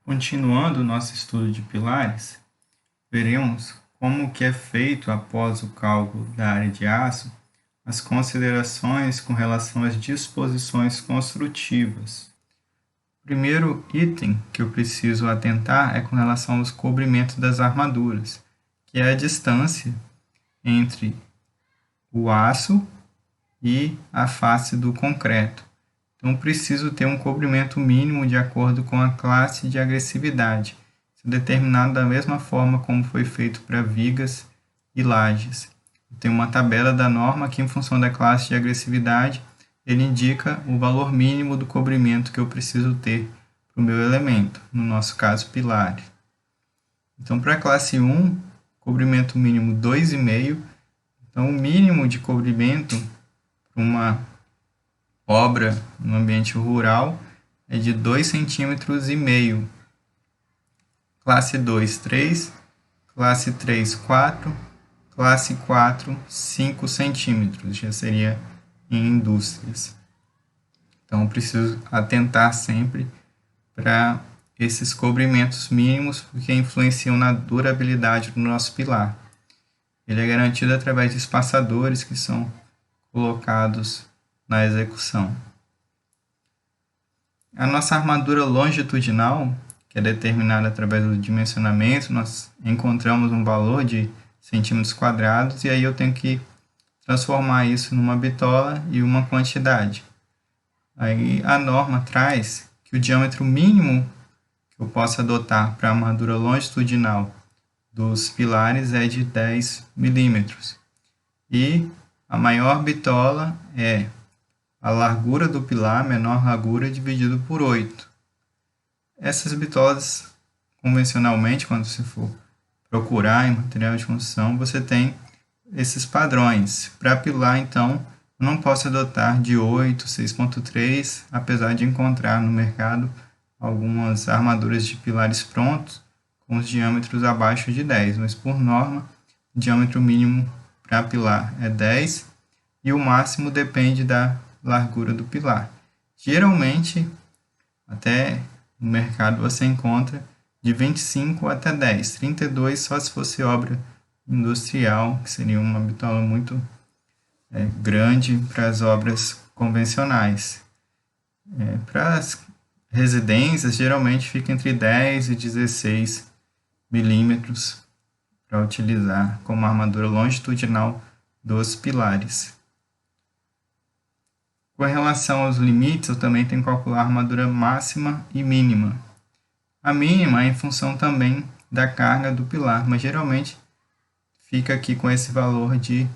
Continuando o nosso estudo de pilares, veremos como que é feito, após o cálculo da área de aço, as considerações com relação às disposições construtivas. O primeiro item que eu preciso atentar é com relação aos cobrimentos das armaduras, que é a distância entre o aço e a face do concreto. Então, preciso ter um cobrimento mínimo de acordo com a classe de agressividade, determinado da mesma forma como foi feito para vigas e lajes. Tem uma tabela da norma que, em função da classe de agressividade, ele indica o valor mínimo do cobrimento que eu preciso ter para o meu elemento, no nosso caso, pilar. Então, para a classe 1, cobrimento mínimo 2,5. Então, o mínimo de cobrimento para uma obra no ambiente rural é de 2,5 cm. Classe 2, 3. Classe 3, 4. Classe 4, 5 centímetros. Já seria em indústrias. Então, preciso atentar sempre para esses cobrimentos mínimos, porque influenciam na durabilidade do nosso pilar. Ele é garantido através de espaçadores que são colocados na execução. A nossa armadura longitudinal, que é determinada através do dimensionamento, nós encontramos um valor de centímetros quadrados e aí eu tenho que transformar isso numa bitola e uma quantidade. Aí a norma traz que o diâmetro mínimo que eu posso adotar para a armadura longitudinal dos pilares é de 10 milímetros. E a maior bitola é a largura do pilar, menor largura, dividido por 8. Essas bitolas, convencionalmente, quando você for procurar em material de construção, você tem esses padrões. Para pilar, então, eu não posso adotar de 8, 6,3, apesar de encontrar no mercado algumas armaduras de pilares prontos com os diâmetros abaixo de 10, mas por norma, o diâmetro mínimo para pilar é 10 e o máximo depende da largura do pilar. Geralmente, até no mercado você encontra de 25 até 10, 32 só se fosse obra industrial, que seria uma bitola muito grande para as obras convencionais. Para as residências, geralmente fica entre 10 e 16 milímetros para utilizar como armadura longitudinal dos pilares. Com relação aos limites, eu também tenho que calcular a armadura máxima e mínima. A mínima é em função também da carga do pilar, mas geralmente fica aqui com esse valor de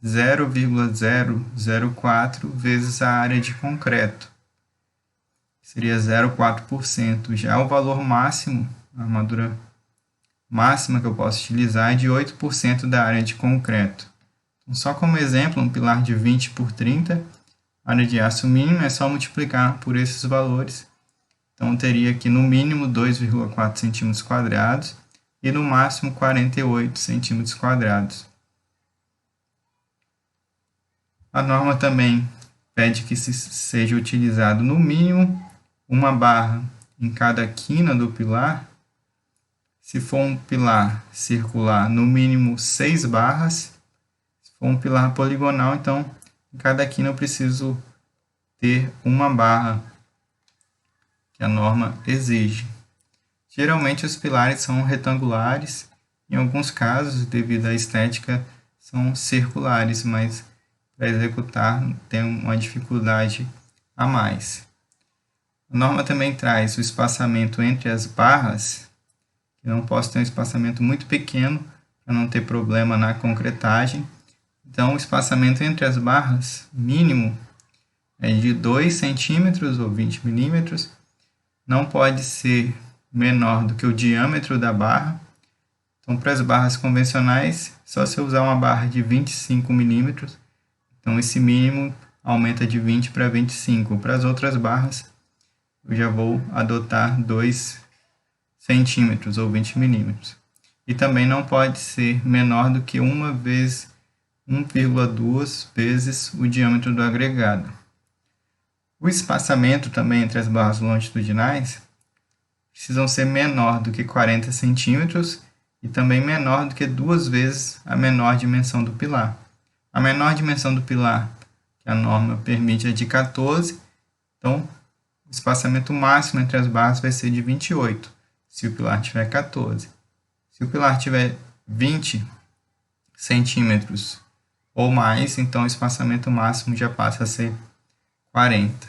0,004 vezes a área de concreto. Seria 0,4%. Já o valor máximo, a armadura máxima que eu posso utilizar é de 8% da área de concreto. Então, só como exemplo, um pilar de 20 por 30, a área de aço mínima é só multiplicar por esses valores. Então, teria aqui no mínimo 2,4 centímetros quadrados e no máximo 48 centímetros quadrados. A norma também pede que seja utilizado no mínimo uma barra em cada quina do pilar. Se for um pilar circular, no mínimo 6 barras. Se for um pilar poligonal, então, em cada quina eu preciso ter uma barra que a norma exige. Geralmente os pilares são retangulares, em alguns casos, devido à estética, são circulares, mas para executar tem uma dificuldade a mais. A norma também traz o espaçamento entre as barras. Eu não posso ter um espaçamento muito pequeno para não ter problema na concretagem. Então, o espaçamento entre as barras mínimo é de 2 centímetros ou 20 milímetros. Não pode ser menor do que o diâmetro da barra. Então, para as barras convencionais, só se eu usar uma barra de 25 milímetros. Então, esse mínimo aumenta de 20 para 25. Para as outras barras, eu já vou adotar 2 centímetros ou 20 milímetros. E também não pode ser menor do que 1,2 vezes o diâmetro do agregado. O espaçamento também entre as barras longitudinais precisam ser menor do que 40 centímetros e também menor do que 2 vezes a menor dimensão do pilar. A menor dimensão do pilar que a norma permite é de 14, então o espaçamento máximo entre as barras vai ser de 28, se o pilar tiver 14. Se o pilar tiver 20 centímetros ou mais, então o espaçamento máximo já passa a ser 40.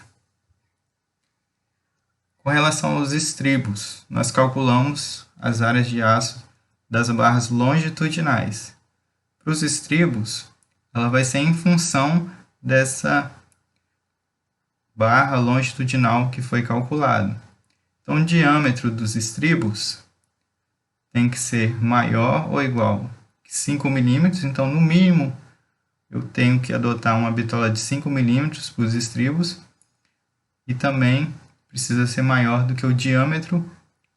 Com relação aos estribos, nós calculamos as áreas de aço das barras longitudinais. Para os estribos, ela vai ser em função dessa barra longitudinal que foi calculado. Então, o diâmetro dos estribos tem que ser maior ou igual que 5 milímetros. Então, no mínimo, eu tenho que adotar uma bitola de 5 milímetros para os estribos. E também precisa ser maior do que o diâmetro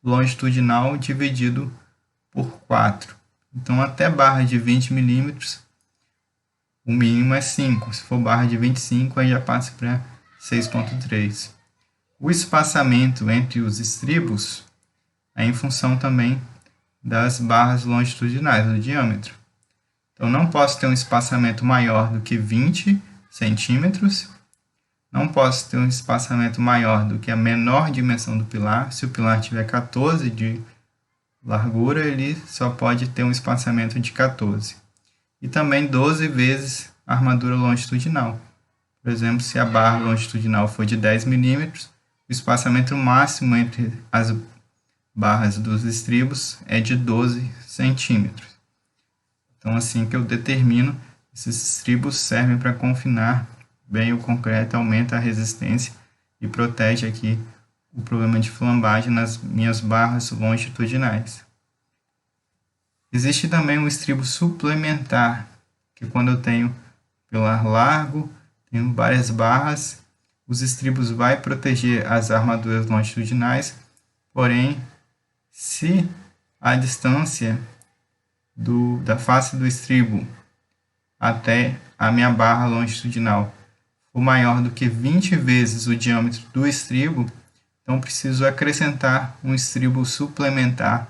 longitudinal dividido por 4. Então, até barra de 20 milímetros, o mínimo é 5. Se for barra de 25, aí já passa para 6,3. O espaçamento entre os estribos é em função também das barras longitudinais, do diâmetro. Então, não posso ter um espaçamento maior do que 20 centímetros. Não posso ter um espaçamento maior do que a menor dimensão do pilar. Se o pilar tiver 14 de largura, ele só pode ter um espaçamento de 14. E também 12 vezes a armadura longitudinal. Por exemplo, se a barra longitudinal for de 10 milímetros, o espaçamento máximo entre as barras dos estribos é de 12 centímetros. Então, assim que eu determino, esses estribos servem para confinar bem o concreto, aumenta a resistência e protege aqui o problema de flambagem nas minhas barras longitudinais. Existe também um estribo suplementar, que quando eu tenho pilar largo, tenho várias barras, os estribos vai proteger as armaduras longitudinais, porém, se a distância da face do estribo até a minha barra longitudinal for maior do que 20 vezes o diâmetro do estribo, então preciso acrescentar um estribo suplementar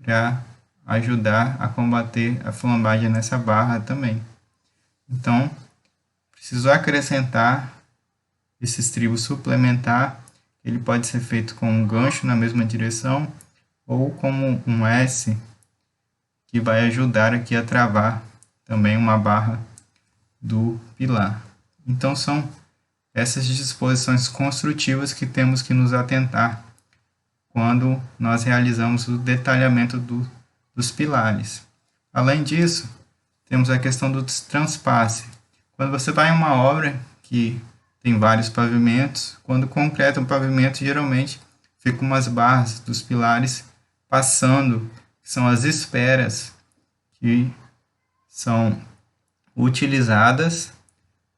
para ajudar a combater a flambagem nessa barra também. Então, preciso acrescentar esse estribo suplementar. Ele pode ser feito com um gancho na mesma direção ou como um S, que vai ajudar aqui a travar também uma barra do pilar. Então, são essas disposições construtivas que temos que nos atentar quando nós realizamos o detalhamento dos pilares. Além disso, temos a questão do transpasse. Quando você vai em uma obra que tem vários pavimentos, quando concreta um pavimento, geralmente ficam umas barras dos pilares passando, que são as esperas que são utilizadas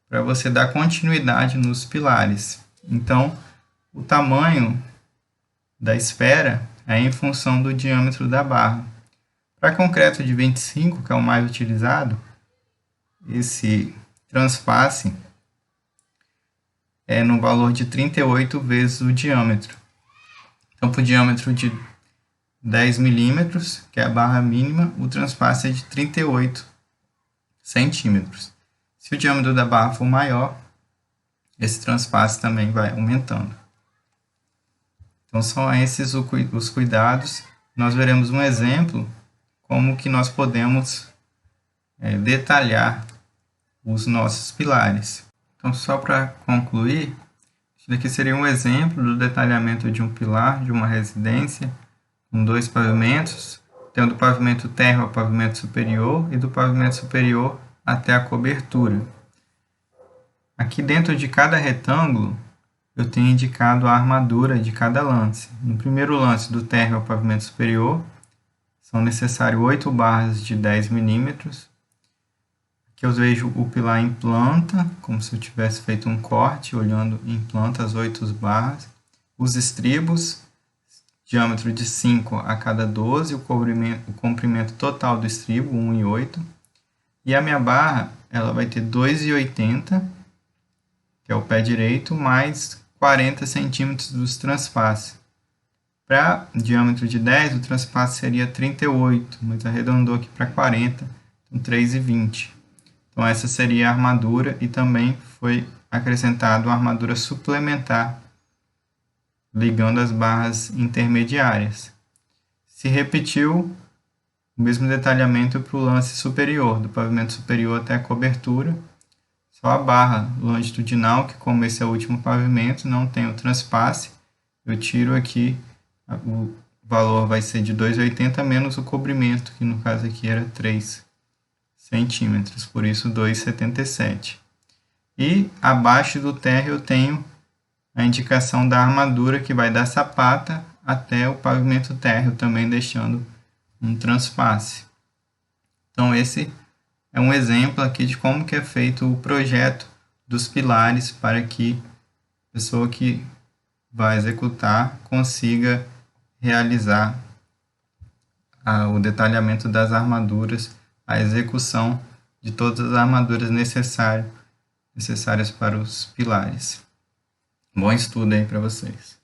para você dar continuidade nos pilares. Então, o tamanho da espera é em função do diâmetro da barra. Para concreto de 25, que é o mais utilizado, esse transpasse é no valor de 38 vezes o diâmetro. Então, para o diâmetro de 10 milímetros, que é a barra mínima, o transpasse é de 38 centímetros. Se o diâmetro da barra for maior, esse transpasse também vai aumentando. Então, são esses os cuidados. Nós veremos um exemplo como que nós podemos detalhar os nossos pilares. Então, só para concluir, isso daqui seria um exemplo do detalhamento de um pilar de uma residência com 2 pavimentos, tendo o pavimento térreo ao pavimento superior e do pavimento superior até a cobertura. Aqui dentro de cada retângulo, eu tenho indicado a armadura de cada lance. No primeiro lance, do térreo ao pavimento superior, são necessárias 8 barras de 10 milímetros. Aqui eu vejo o pilar em planta, como se eu tivesse feito um corte, olhando em planta as 8 barras. Os estribos, diâmetro de 5 a cada 12, o comprimento total do estribo, 1,8. E a minha barra, ela vai ter 2,80, que é o pé direito, mais 40 centímetros dos transpasses. Para diâmetro de 10, o transpasse seria 38, mas arredondou aqui para 40, então 3,20. Então essa seria a armadura e também foi acrescentado uma armadura suplementar ligando as barras intermediárias. Se repetiu o mesmo detalhamento para o lance superior, do pavimento superior até a cobertura. Só a barra longitudinal, que como esse é o último pavimento, não tem o transpasse, eu tiro aqui, o valor vai ser de 2,80 menos o cobrimento, que no caso aqui era 3 centímetros, por isso 2,77. E abaixo do térreo eu tenho a indicação da armadura, que vai da sapata até o pavimento térreo, também deixando um transpasse. Então esse é um exemplo aqui de como que é feito o projeto dos pilares para que a pessoa que vai executar consiga realizar o detalhamento das armaduras, a execução de todas as armaduras necessárias para os pilares. Bom estudo aí para vocês.